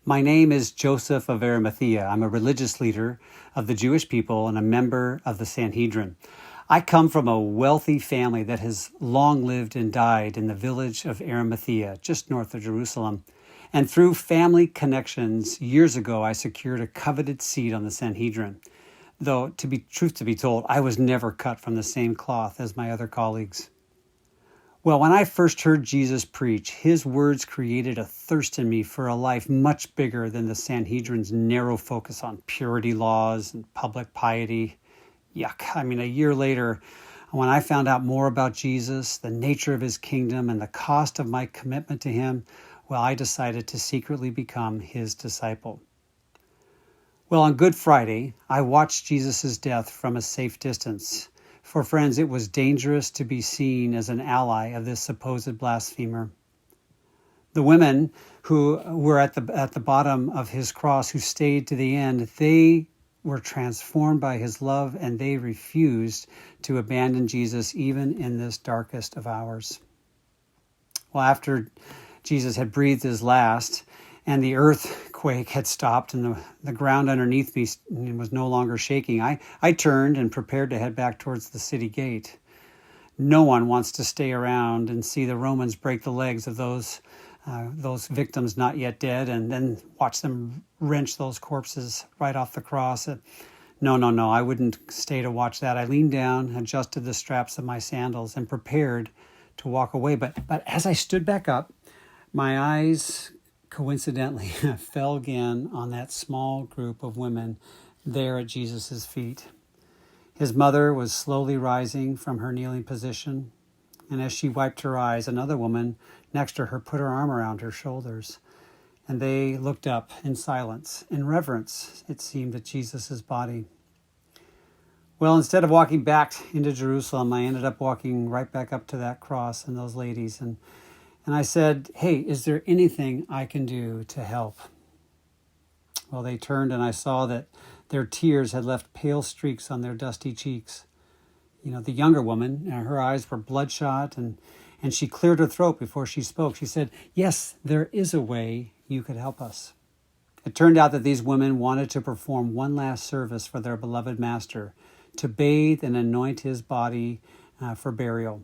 My name is Joseph of Arimathea. I'm a religious leader of the Jewish people and a member of the Sanhedrin. I come from a wealthy family that has long lived and died in the village of Arimathea, just north of Jerusalem. And through family connections, years ago, I secured a coveted seat on the Sanhedrin. Though, truth to be told, I was never cut from the same cloth as my other colleagues. Well, when I first heard Jesus preach, his words created a thirst in me for a life much bigger than the Sanhedrin's narrow focus on purity laws and public piety. Yuck. A year later, when I found out more about Jesus, the nature of his kingdom, and the cost of my commitment to him, well, I decided to secretly become his disciple. Well, on Good Friday, I watched Jesus' death from a safe distance. For friends, it was dangerous to be seen as an ally of this supposed blasphemer. The women who were at the bottom of his cross, who stayed to the end, they were transformed by his love, and they refused to abandon Jesus even in this darkest of hours. Well, after Jesus had breathed his last, and the earthquake had stopped and the ground underneath me was no longer shaking, I turned and prepared to head back towards the city gate. No one wants to stay around and see the Romans break the legs of those victims not yet dead and then watch them wrench those corpses right off the cross. No, I wouldn't stay to watch that. I leaned down, adjusted the straps of my sandals, and prepared to walk away. But as I stood back up, my eyes coincidentally fell again on that small group of women there at Jesus' feet. His mother was slowly rising from her kneeling position, and as she wiped her eyes, another woman next to her put her arm around her shoulders, and they looked up in silence, in reverence, it seemed, at Jesus' body. Well, instead of walking back into Jerusalem, I ended up walking right back up to that cross and those ladies, and I said, "Hey, is there anything I can do to help?" Well, they turned, and I saw that their tears had left pale streaks on their dusty cheeks. The younger woman, her eyes were bloodshot, and she cleared her throat before she spoke. She said, "Yes, there is a way you could help us." It turned out that these women wanted to perform one last service for their beloved master, to bathe and anoint his body for burial.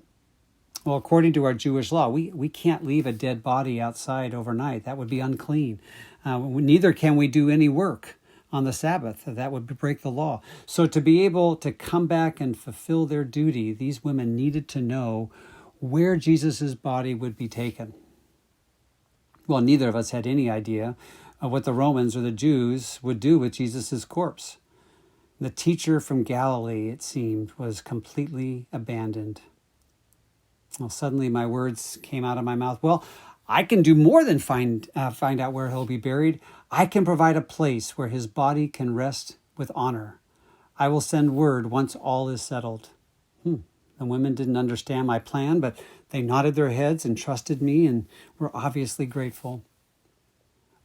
Well, according to our Jewish law, we can't leave a dead body outside overnight. That would be unclean. Neither can we do any work on the Sabbath. That would break the law. So to be able to come back and fulfill their duty, these women needed to know where Jesus' body would be taken. Well, neither of us had any idea of what the Romans or the Jews would do with Jesus' corpse. The teacher from Galilee, it seemed, was completely abandoned. Well, suddenly my words came out of my mouth. Well, I can do more than find out where he'll be buried. I can provide a place where his body can rest with honor. I will send word once all is settled. The women didn't understand my plan, but they nodded their heads and trusted me and were obviously grateful.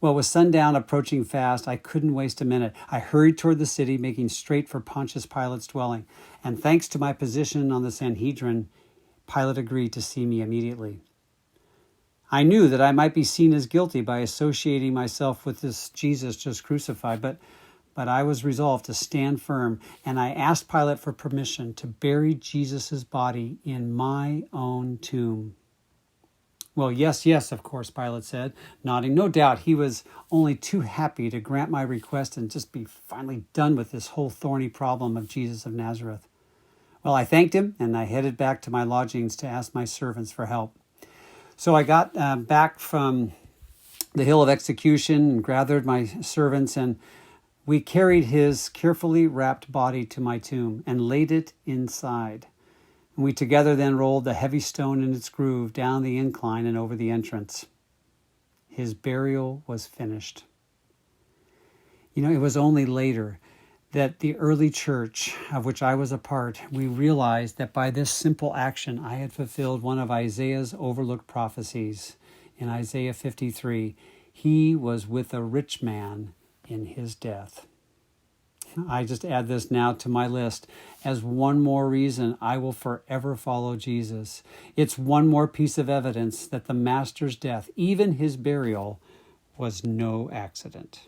Well, with sundown approaching fast, I couldn't waste a minute. I hurried toward the city, making straight for Pontius Pilate's dwelling. And thanks to my position on the Sanhedrin, Pilate agreed to see me immediately. I knew that I might be seen as guilty by associating myself with this Jesus just crucified, but I was resolved to stand firm, and I asked Pilate for permission to bury Jesus' body in my own tomb. Well, yes, of course, Pilate said, nodding. No doubt he was only too happy to grant my request and just be finally done with this whole thorny problem of Jesus of Nazareth. Well, I thanked him, and I headed back to my lodgings to ask my servants for help. So I got back from the hill of execution and gathered my servants, and we carried his carefully wrapped body to my tomb and laid it inside. And we together then rolled the heavy stone in its groove down the incline and over the entrance. His burial was finished. It was only later that the early church, of which I was a part, we realized that by this simple action, I had fulfilled one of Isaiah's overlooked prophecies. In Isaiah 53, he was with a rich man in his death. I just add this now to my list as one more reason I will forever follow Jesus. It's one more piece of evidence that the Master's death, even his burial, was no accident.